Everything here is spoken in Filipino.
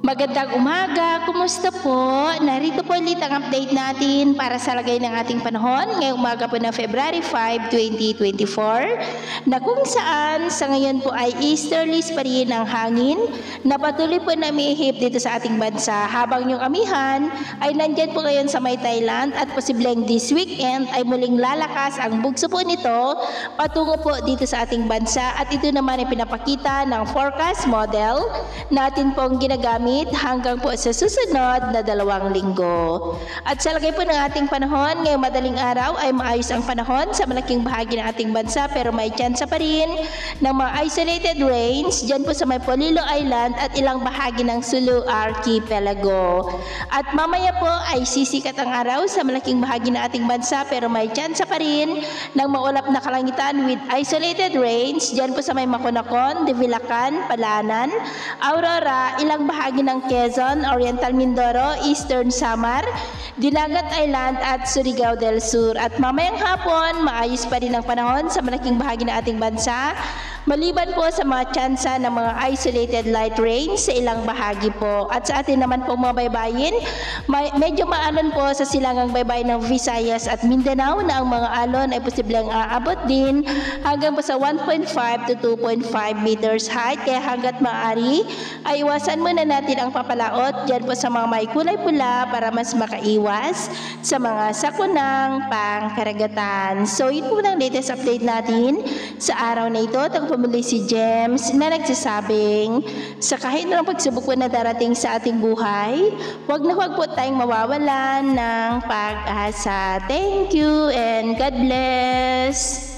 Magandang umaga, kumusta po? Narito po ulit ang update natin para sa lagay ng ating panahon ngayong umaga po ng February 5, 2024 na kung saan sa ngayon po ay easterlies pa rin ang hangin na patuloy po na umihip dito sa ating bansa habang yung amihan ay nandyan po ngayon sa may Thailand at posibleng this weekend ay muling lalakas ang bugso po nito patungo po dito sa ating bansa at ito naman ay pinapakita ng forecast model natin pong ginagamit hanggang po sa susunod na 2 linggo. At sa lagay po ng ating panahon, ngayong madaling araw ay maayos ang panahon sa malaking bahagi ng ating bansa pero may tsansa pa rin ng mga isolated rains dyan po sa may Polillo Island at ilang bahagi ng Sulu Archipelago. At mamaya po ay sisikat ang araw sa malaking bahagi ng ating bansa pero may tsansa pa rin ng maulap na kalangitan with isolated rains dyan po sa may Maconacon, Divilacan, Palanan, Aurora, ilang bahagi ng Quezon, Oriental Mindoro, Eastern Samar, Dinagat Island at Surigao del Sur. At mamayang hapon, maayos pa rin ang panahon sa malaking bahagi ng ating bansa maliban po sa mga tsansa ng mga isolated light rain sa ilang bahagi po. At sa atin naman po mga baybayin, medyo maalon po sa silangang baybayin ng Visayas at Mindanao na ang mga alon ay posibleng aabot din hanggang po sa 1.5 to 2.5 meters height. Kaya hanggat maaari ay iwasan muna natin ang papalaot dyan po sa mga may kulay pula para mas makaiwas sa mga sakunang pangkaragatan. So yun po ang latest update natin sa araw na ito. Muli si James na nagsasabing sa kahit na pagsubok po na darating sa ating buhay, huwag na huwag po tayong mawawalan ng pag-asa. Thank you and God bless!